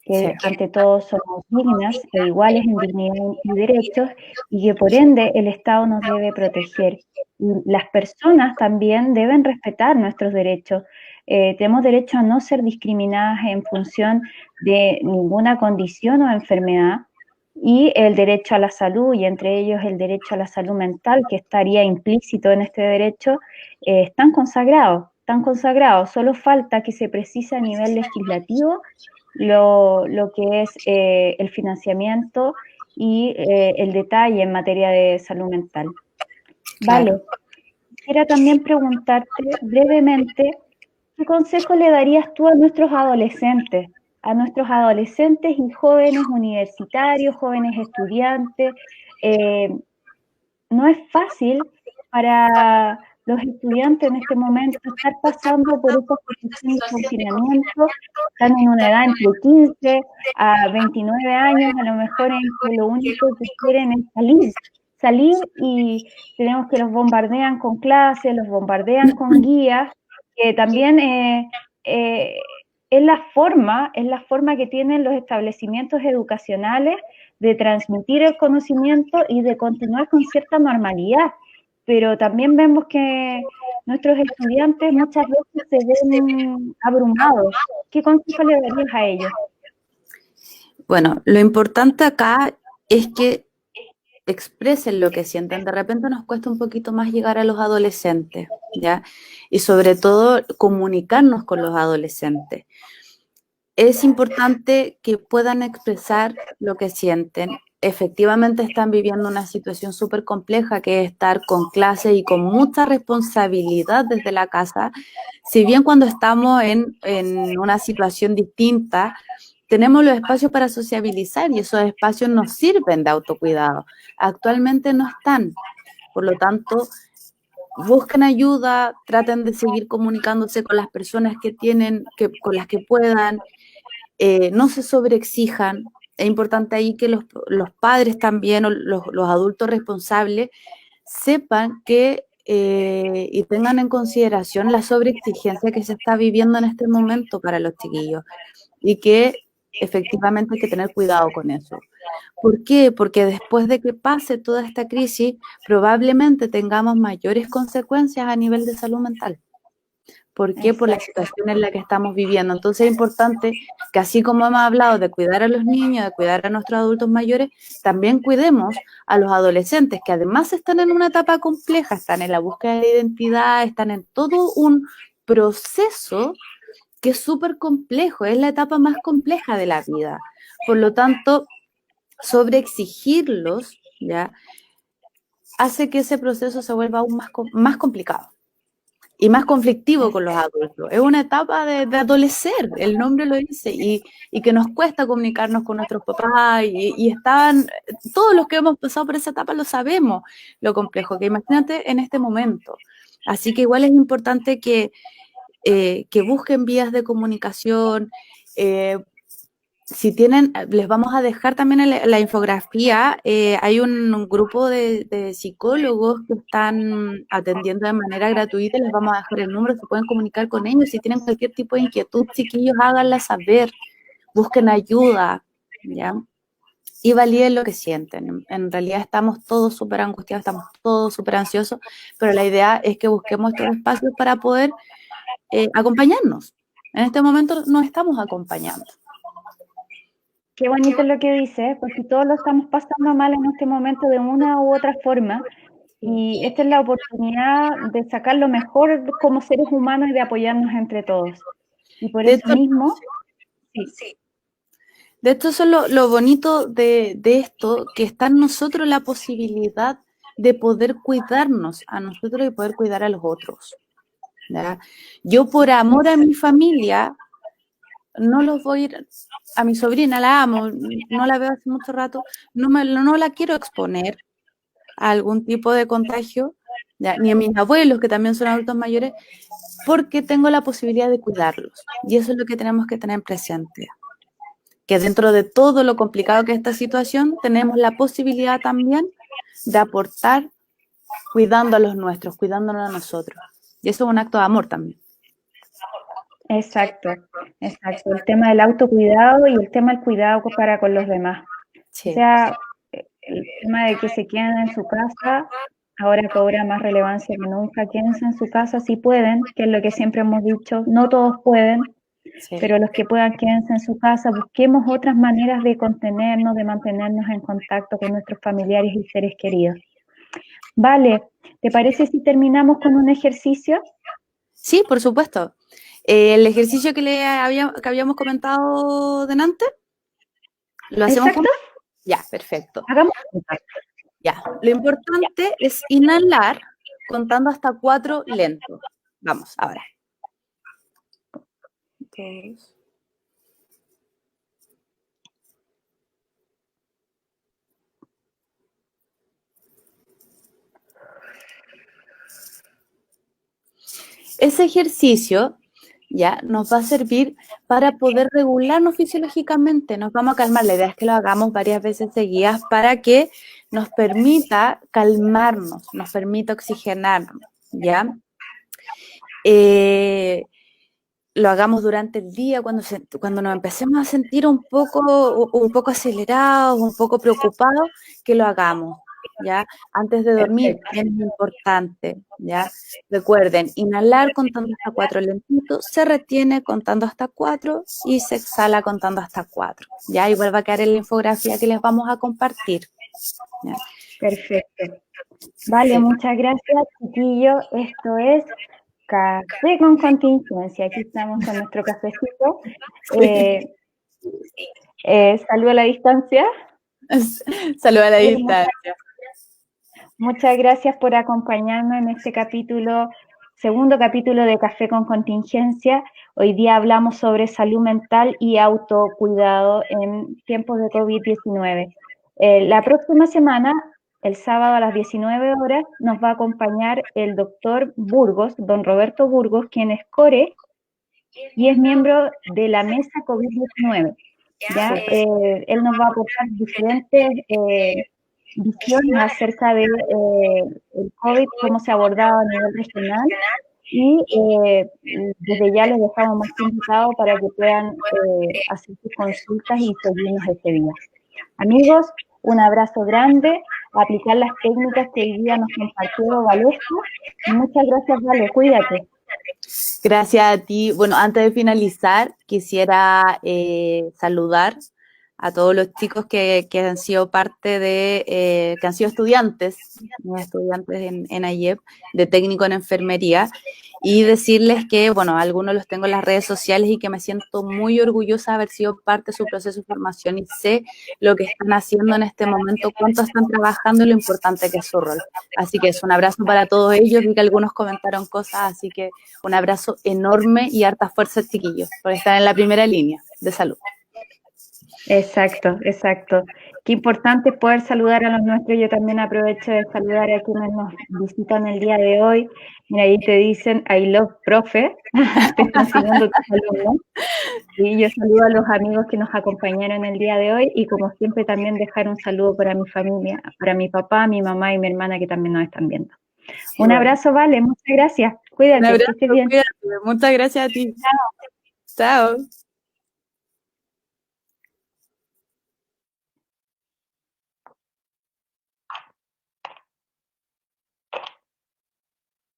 Speaker 2: que
Speaker 1: Sí.
Speaker 2: ante todo somos dignas e iguales en dignidad y derechos, y que por ende el Estado nos debe proteger. Y las personas también deben respetar nuestros derechos. Tenemos derecho a no ser discriminadas en función de ninguna condición o enfermedad, y el derecho a la salud, y entre ellos el derecho a la salud mental, que estaría implícito en este derecho, están consagrados. Solo falta que se precise a nivel legislativo lo que es el financiamiento y el detalle en materia de salud mental.
Speaker 1: Claro.
Speaker 2: Vale, quisiera también preguntarte brevemente, ¿qué consejo le darías tú a nuestros adolescentes? A nuestros adolescentes y jóvenes universitarios, jóvenes estudiantes. No es fácil para los estudiantes en este momento estar pasando por esta situación de confinamiento. Están en una edad entre 15 a 29 años, a lo mejor en que lo único que quieren es salir, y tenemos que los bombardean con clases, los bombardean con guías, que también es la forma que tienen los establecimientos educacionales de transmitir el conocimiento y de continuar con cierta normalidad. Pero también vemos que nuestros estudiantes muchas veces se ven abrumados. ¿Qué consejo le darías a ellos?
Speaker 1: Bueno, lo importante acá es que expresen lo que sienten. De repente nos cuesta un poquito más llegar a los adolescentes, ¿ya? Y sobre todo comunicarnos con los adolescentes. Es importante que puedan expresar lo que sienten. Efectivamente están viviendo una situación súper compleja, que es estar con clases y con mucha responsabilidad desde la casa. Si bien cuando estamos en una situación distinta, tenemos los espacios para sociabilizar y esos espacios nos sirven de autocuidado. Actualmente no están. Por lo tanto, busquen ayuda, traten de seguir comunicándose con las personas con las que puedan. No se sobreexijan, es importante ahí que los padres también, o los adultos responsables, sepan que y tengan en consideración la sobreexigencia que se está viviendo en este momento para los chiquillos y que efectivamente hay que tener cuidado con eso. ¿Por qué? Porque después de que pase toda esta crisis, probablemente tengamos mayores consecuencias a nivel de salud mental. ¿Por qué? Por la situación en la que estamos viviendo. Entonces es importante que así como hemos hablado de cuidar a los niños, de cuidar a nuestros adultos mayores, también cuidemos a los adolescentes, que además están en una etapa compleja, están en la búsqueda de identidad, están en todo un proceso que es súper complejo, es la etapa más compleja de la vida. Por lo tanto, sobreexigirlos, ¿ya?, hace que ese proceso se vuelva aún más complicado y más conflictivo con los adultos. Es una etapa de adolecer, el nombre lo dice, y que nos cuesta comunicarnos con nuestros papás, y están, todos los que hemos pasado por esa etapa lo sabemos, lo complejo que imagínate en este momento. Así que igual es importante que busquen vías de comunicación. Si tienen, les vamos a dejar también en la infografía, hay un grupo de psicólogos que están atendiendo de manera gratuita, les vamos a dejar el número, se pueden comunicar con ellos, si tienen cualquier tipo de inquietud, chiquillos, háganla saber, busquen ayuda, ¿ya? Y validen lo que sienten. En realidad estamos todos súper angustiados, estamos todos súper ansiosos, pero la idea es que busquemos estos espacios para poder acompañarnos. En este momento nos estamos acompañando.
Speaker 2: Qué bonito lo que dices, porque todos lo estamos pasando mal en este momento de una u otra forma, y esta es la oportunidad de sacar lo mejor como seres humanos y de apoyarnos entre todos. Y por eso mismo, sí.
Speaker 1: De hecho, eso es lo bonito de esto, que está en nosotros la posibilidad de poder cuidarnos a nosotros y poder cuidar a los otros, ¿ya? Yo, por amor a mi familia, no los voy a ir, a mi sobrina la amo, no la veo hace mucho rato, no la quiero exponer a algún tipo de contagio, ¿ya?, ni a mis abuelos, que también son adultos mayores, porque tengo la posibilidad de cuidarlos. Y eso es lo que tenemos que tener presente, que dentro de todo lo complicado que es esta situación, tenemos la posibilidad también de aportar cuidando a los nuestros, cuidándonos a nosotros. Y eso es un acto de amor también.
Speaker 2: Exacto. El tema del autocuidado y el tema del cuidado para con los demás.
Speaker 1: Sí.
Speaker 2: O sea, el tema de que se queden en su casa ahora cobra más relevancia que nunca. Quédense en su casa si pueden, que es lo que siempre hemos dicho. No todos pueden, sí, pero los que puedan, quédense en su casa. Busquemos otras maneras de contenernos, de mantenernos en contacto con nuestros familiares y seres queridos. Vale, ¿te parece si terminamos con un ejercicio?
Speaker 1: Sí, por supuesto. El ejercicio que habíamos comentado delante, ¿lo hacemos?
Speaker 2: ¿Exacto?
Speaker 1: Ya, perfecto.
Speaker 2: Hagamos.
Speaker 1: Ya, lo importante es inhalar contando hasta 4 lento. Vamos, ahora. 2. Ese ejercicio ya nos va a servir para poder regularnos fisiológicamente, nos vamos a calmar. La idea es que lo hagamos varias veces seguidas para que nos permita calmarnos, nos permita oxigenarnos, ¿ya? Lo hagamos durante el día, cuando nos empecemos a sentir un poco acelerados, un poco preocupados, que lo hagamos, ¿ya? Antes de dormir, es importante, ¿ya? Recuerden, inhalar contando hasta 4 lentito, se retiene contando hasta 4 y se exhala contando hasta 4, ¿ya? Y vuelve a quedar en la infografía que les vamos a compartir, ¿ya?
Speaker 2: Perfecto. Vale, muchas gracias, chiquillos. Esto es Café con Contingencia. Aquí estamos con nuestro cafecito. Salud a la distancia.
Speaker 1: Salud a la distancia.
Speaker 2: Muchas gracias por acompañarnos en este capítulo, segundo capítulo de Café con Contingencia. Hoy día hablamos sobre salud mental y autocuidado en tiempos de COVID-19. La próxima semana, el sábado a las 19 horas, nos va a acompañar el doctor Burgos, don Roberto Burgos, quien es core y es miembro de la mesa COVID-19. ¿ya? Él nos va a aportar diferentes visiones acerca de el COVID, cómo se ha abordado a nivel regional, y desde ya les dejamos más invitados para que puedan hacer sus consultas y seguirnos este día. Amigos, un abrazo grande, aplicar las técnicas que hoy día nos compartió Valesca. Muchas gracias, Vale, cuídate.
Speaker 1: Gracias a ti. Bueno, antes de finalizar, quisiera saludar a todos los chicos que han sido parte de, que han sido estudiantes en AIEP, de técnico en enfermería, y decirles que, bueno, algunos los tengo en las redes sociales y que me siento muy orgullosa de haber sido parte de su proceso de formación y sé lo que están haciendo en este momento, cuánto están trabajando y lo importante que es su rol. Así que es un abrazo para todos ellos, vi que algunos comentaron cosas, así que un abrazo enorme y harta fuerza, chiquillos, por estar en la primera línea de salud.
Speaker 2: Exacto, exacto. Qué importante poder saludar a los nuestros. Yo también aprovecho de saludar a quienes nos visitan el día de hoy. Mira, ahí te dicen, I love profe, te están siguiendo tus alumnos. Y yo saludo a los amigos que nos acompañaron el día de hoy y como siempre también dejar un saludo para mi familia, para mi papá, mi mamá y mi hermana que también nos están viendo. Sí, un abrazo, Vale, muchas gracias. Cuídate,
Speaker 1: un abrazo,
Speaker 2: que estés bien.
Speaker 1: Cuídate. Muchas gracias a ti.
Speaker 2: Chao.
Speaker 1: Chao.